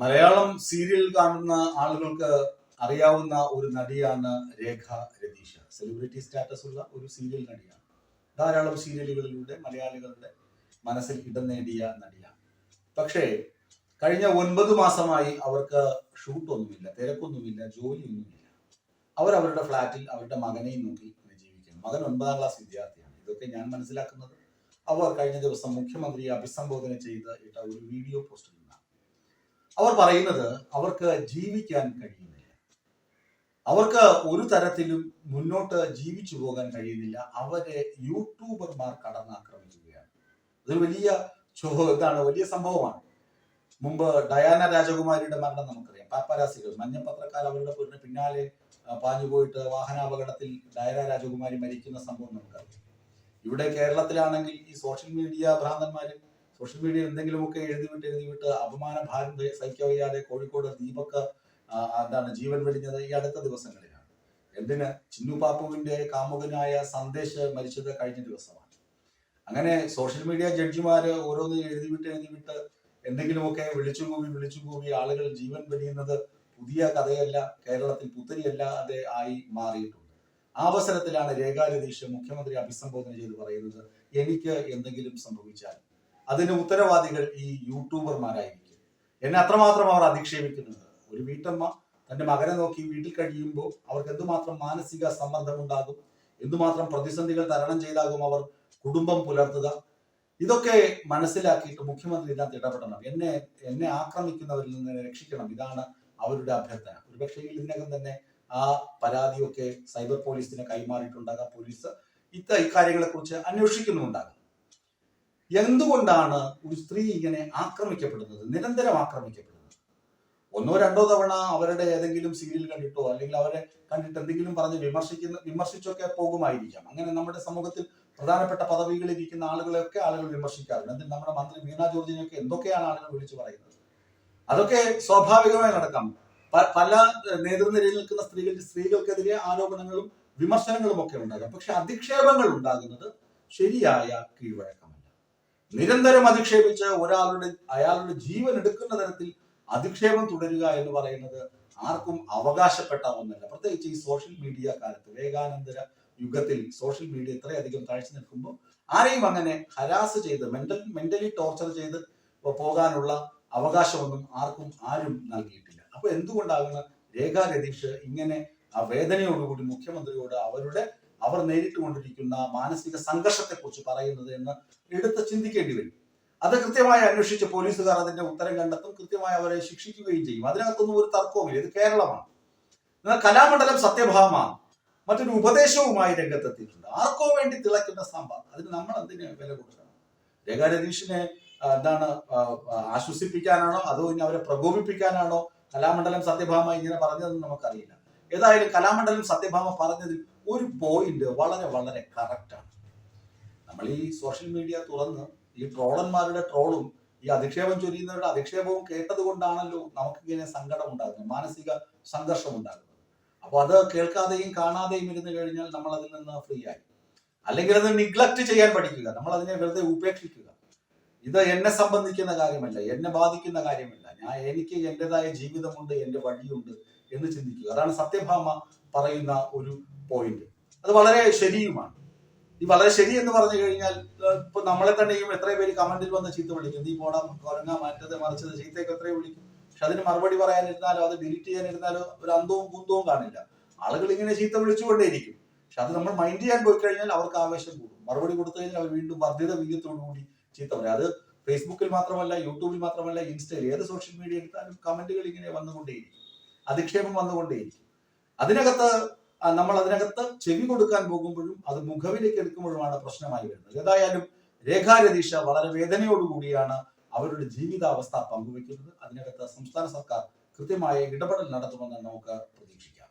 Malayalam serial കാണുന്ന ആളുകൾക്ക് അറിയാവുന്ന ഒരു നടിയാണ് രേഖ രതീഷ്. സെലിബ്രിറ്റി സ്റ്റാറ്റസ് ഉള്ള ഒരു സീരിയൽ നടിയാണ്. ധാരാളം സീരിയലുകളിലൂടെ മലയാളികളുടെ മനസ്സിൽ ഇടം നേടിയ നടിയാണ്. പക്ഷേ കഴിഞ്ഞ 9 മാസമായി അവർക്ക് ഷൂട്ടൊന്നുമില്ല, തിരക്കൊന്നുമില്ല, ജോലിയൊന്നുമില്ല. അവരുടെ ഫ്ലാറ്റിൽ അവരുടെ മകനെയും നോക്കി ജീവിക്കുന്നു. മകൻ 9ാം ക്ലാസ് വിദ്യാർത്ഥിയാണ്. ഇതൊക്കെ ഞാൻ മനസ്സിലാക്കുന്നത് അവർ കഴിഞ്ഞ ദിവസം മുഖ്യമന്ത്രിയെ അഭിസംബോധന ചെയ്ത് ഇട്ട ഒരു വീഡിയോ പോസ്റ്റിൽ നിന്നാണ്. അവർ പറയുന്നത് അവർക്ക് ജീവിക്കാൻ കഴിയുന്നില്ല, അവർക്ക് ഒരു തരത്തിലും മുന്നോട്ട് ജീവിച്ചു പോകാൻ കഴിയുന്നില്ല, അവരെ യൂട്യൂബർമാർ കടന്നാക്രമിക്കുകയാണ്. ഇതൊരു വലിയ സംഭവമാണ്. മുമ്പ് ഡയാന രാജകുമാരിയുടെ മരണം നമുക്കറിയാം. പാപ്പരാസികൾ, മഞ്ഞപ്പത്രക്കാർ അവരുടെ പിന്നാലെ പാഞ്ഞുപോയിട്ട് വാഹനാപകടത്തിൽ ഡയാന രാജകുമാരി മരിക്കുന്ന സംഭവം നമുക്കറിയാം. ഇവിടെ കേരളത്തിലാണെങ്കിൽ ഈ സോഷ്യൽ മീഡിയ ഭ്രാന്തന്മാര് സോഷ്യൽ മീഡിയയിൽ എന്തെങ്കിലുമൊക്കെ എഴുതിവിട്ട് അപമാന ഭാരം സഹിക്കവയ്യാതെ കോഴിക്കോട് ദീപക് ജീവൻ വെടിഞ്ഞത് ഈ അടുത്ത ദിവസങ്ങളിലാണ്. എന്തിന്? ചിന്നു പാപ്പുവിന്റെ കാമുകനായ സന്ദേശ് മരിച്ചത് കഴിഞ്ഞ ദിവസമാണ്. അങ്ങനെ സോഷ്യൽ മീഡിയ ജഡ്ജിമാര് ഓരോന്ന് എഴുതിവിട്ട് എന്തെങ്കിലുമൊക്കെ വിളിച്ചുകൂവി ആളുകൾ ജീവൻ വെടിയുന്നത് പുതിയ കഥയല്ല, കേരളത്തിൽ പുത്തരിയല്ലാതെ ആയി മാറിയിട്ടുണ്ട്. ആ അവസരത്തിലാണ് രേഖ രതീഷ് മുഖ്യമന്ത്രി അഭിസംബോധന ചെയ്ത് പറയുന്നത്, എനിക്ക് എന്തെങ്കിലും സംഭവിച്ചാൽ അതിന് ഉത്തരവാദികൾ ഈ യൂട്യൂബർമാരായിരിക്കും. എന്നെ അത്രമാത്രം അവർ അധിക്ഷേപിക്കുന്നത്. ഒരു വീട്ടമ്മ തന്റെ മകനെ നോക്കി വീട്ടിൽ കഴിയുമ്പോൾ അവർക്ക് എന്തുമാത്രം മാനസിക സമ്മർദ്ദം ഉണ്ടാകും, എന്തുമാത്രം പ്രതിസന്ധികൾ തരണം ചെയ്താകും അവർ കുടുംബം പുലർത്തുക. ഇതൊക്കെ മനസ്സിലാക്കിയിട്ട് മുഖ്യമന്ത്രി ഇതിനകത്ത് ഇടപെടണം. എന്നെ ആക്രമിക്കുന്നവരിൽ നിന്ന് രക്ഷിക്കണം. ഇതാണ് അവരുടെ അഭ്യർത്ഥന. ഒരുപക്ഷെ ഇതിനകം തന്നെ ആ പരാതിയൊക്കെ സൈബർ പോലീസിന് കൈമാറിയിട്ടുണ്ടാകാം. പോലീസ് ഇക്കാര്യങ്ങളെ കുറിച്ച് അന്വേഷിക്കുന്നുണ്ടാകാം. എന്തുകൊണ്ടാണ് ഒരു സ്ത്രീ ഇങ്ങനെ ആക്രമിക്കപ്പെടുന്നത്, നിരന്തരം ആക്രമിക്കപ്പെടുന്നത്? 1 or 2 തവണ അവരുടെ ഏതെങ്കിലും സീരിയൽ കണ്ടിട്ടോ അല്ലെങ്കിൽ അവരെ കണ്ടിട്ട് എന്തെങ്കിലും പറഞ്ഞ് വിമർശിച്ചൊക്കെ പോകുമായിരിക്കാം. അങ്ങനെ നമ്മുടെ സമൂഹത്തിൽ പ്രധാനപ്പെട്ട പദവികളിൽ ഇരിക്കുന്ന ആളുകളെയൊക്കെ ആളുകൾ വിമർശിക്കാറുണ്ട്. എന്നിട്ട് നമ്മുടെ മന്ത്രി വീണ ജോർജിനെയൊക്കെ എന്തൊക്കെയാണ് ആളുകൾ വിളിച്ചു പറയുന്നത്? അതൊക്കെ സ്വാഭാവികമായി നടക്കാം. പല നേതൃനിരയിൽ നിൽക്കുന്ന സ്ത്രീകൾക്കെതിരെ ആരോപണങ്ങളും വിമർശനങ്ങളും ഒക്കെ ഉണ്ടാകാം. പക്ഷെ അധിക്ഷേപങ്ങൾ ഉണ്ടാകുന്നത് ശരിയായ കീഴ്വഴക്കമല്ല. നിരന്തരം അധിക്ഷേപിച്ച് അയാളുടെ ജീവൻ എടുക്കുന്ന തരത്തിൽ അധിക്ഷേപം തുടരുക എന്ന് പറയുന്നത് ആർക്കും അവകാശപ്പെട്ട ഒന്നല്ല. പ്രത്യേകിച്ച് ഈ സോഷ്യൽ മീഡിയ കാലത്ത്, വേഗാനന്തര യുഗത്തിൽ സോഷ്യൽ മീഡിയ ഇത്രയധികം താഴ്ച നിൽക്കുമ്പോൾ ആരെയും അങ്ങനെ ഹരാസ് ചെയ്ത് മെന്റലി ടോർച്ചർ ചെയ്ത് പോകാനുള്ള അവകാശമൊന്നും ആരും നൽകിയിട്ടില്ല. അപ്പൊ എന്തുകൊണ്ടാകുന്ന രേഖ രതീഷ് ഇങ്ങനെ ആ വേദനയോടുകൂടി മുഖ്യമന്ത്രിയോട് അവർ നേരിട്ടുകൊണ്ടിരിക്കുന്ന മാനസിക സംഘർഷത്തെ കുറിച്ച് പറയുന്നത് എന്ന് എടുത്ത് ചിന്തിക്കേണ്ടി വരും. അത് കൃത്യമായി അന്വേഷിച്ച് പോലീസുകാർ അതിന്റെ ഉത്തരം കണ്ടെത്തും, കൃത്യമായി അവരെ ശിക്ഷിക്കുകയും ചെയ്യും. അതിനകത്തൊന്നും ഒരു തർക്കവുമില്ല. ഇത് കേരളമാണ്. എന്നാൽ കലാമണ്ഡലം സത്യഭാമ മറ്റൊരു ഉപദേശവുമായി രംഗത്തെത്തിയിട്ടുണ്ട്. ആർക്കോ വേണ്ടി തിളയ്ക്കുന്ന സാമ്പാർ, അതിന് നമ്മൾ എന്തിന് വില കൊടുക്കണം? രേഖ രതീഷിനെ ആശ്വസിപ്പിക്കാനാണോ അതോ ഇനി അവരെ പ്രകോപിപ്പിക്കാനാണോ കലാമണ്ഡലം സത്യഭാമ ഇങ്ങനെ പറഞ്ഞതെന്ന് നമുക്കറിയില്ല. ഏതായാലും കലാമണ്ഡലം സത്യഭാമ പറഞ്ഞതിൽ ഒരു പോയിന്റ് വളരെ വളരെ കറക്റ്റാണ്. നമ്മൾ ഈ സോഷ്യൽ മീഡിയ തുറന്ന് ഈ ട്രോളന്മാരുടെ ട്രോളും ഈ അധിക്ഷേപം ചൊരിയുന്നവരുടെ അധിക്ഷേപവും കേട്ടത് കൊണ്ടാണല്ലോ നമുക്കിങ്ങനെ സങ്കടം ഉണ്ടാകുന്നത്, മാനസിക സംഘർഷം ഉണ്ടാകുന്നത്. അപ്പൊ അത് കേൾക്കാതെയും കാണാതെയും ഇരുന്ന് കഴിഞ്ഞാൽ നമ്മൾ അതിൽ നിന്ന് ഫ്രീ ആയി. അല്ലെങ്കിൽ അത് നിഗ്ലക്ട് ചെയ്യാൻ പഠിക്കുക, നമ്മൾ അതിനെ വെറുതെ ഉപേക്ഷിക്കുക. ഇത് എന്നെ സംബന്ധിക്കുന്ന കാര്യമല്ല, എന്നെ ബാധിക്കുന്ന കാര്യമല്ല, എനിക്ക് എന്റേതായ ജീവിതമുണ്ട്, എന്റെ വഴിയുണ്ട് എന്ന് ചിന്തിക്കുക. അതാണ് സത്യഭാമ പറയുന്ന ഒരു പോയിന്റ്. അത് വളരെ ശരിയുമാണ്. ഈ വളരെ ശരി എന്ന് പറഞ്ഞു കഴിഞ്ഞാൽ ഇപ്പൊ നമ്മളെ തന്നെയും എത്രയോ പേര് കമന്റിൽ വന്ന് ചീത്ത വിളിക്കും. നീ പോടാ, കൊരങ്ങ, മറ്റത് മറിച്ചത്, ചീത്തയൊക്കെ എത്രയോ വിളിക്കും. പക്ഷെ അതിന് മറുപടി പറയാനിരുന്നാലോ അത് ഡിലീറ്റ് ചെയ്യാനിരുന്നാലോ ഒരു അന്തവും കുന്തവും കാണില്ല. ആളുകൾ ഇങ്ങനെ ചീത്ത വിളിച്ചുകൊണ്ടേയിരിക്കും. പക്ഷെ അത് നമ്മൾ മൈൻഡ് ചെയ്യാൻ പോയി കഴിഞ്ഞാൽ അവർക്ക് ആവേശം കൂടും. മറുപടി കൊടുത്തു കഴിഞ്ഞാൽ അവർ വീണ്ടും വർദ്ധിത വീര്യത്തോടു കൂടി ചീത്ത പറയും. അത് ഫേസ്ബുക്കിൽ മാത്രമല്ല, യൂട്യൂബിൽ മാത്രമല്ല, ഇൻസ്റ്റയിൽ, ഏത് സോഷ്യൽ മീഡിയ എടുത്താലും കമന്റുകൾ ഇങ്ങനെ വന്നുകൊണ്ടേയിരിക്കും, അധിക്ഷേപം വന്നുകൊണ്ടേയിരിക്കും. നമ്മൾ അതിനകത്ത് ചെവി കൊടുക്കാൻ പോകുമ്പോഴും അത് മുഖവിലേക്ക് എടുക്കുമ്പോഴുമാണ് പ്രശ്നമായി വരുന്നത്. ഏതായാലും രേഖ രതീഷ് വളരെ വേദനയോടുകൂടിയാണ് അവരുടെ ജീവിതാവസ്ഥ പങ്കുവെക്കുന്നത്. അതിനകത്ത് സംസ്ഥാന സർക്കാർ കൃത്യമായ ഇടപെടൽ നടത്തുമെന്ന് നമുക്ക് പ്രതീക്ഷിക്കാം.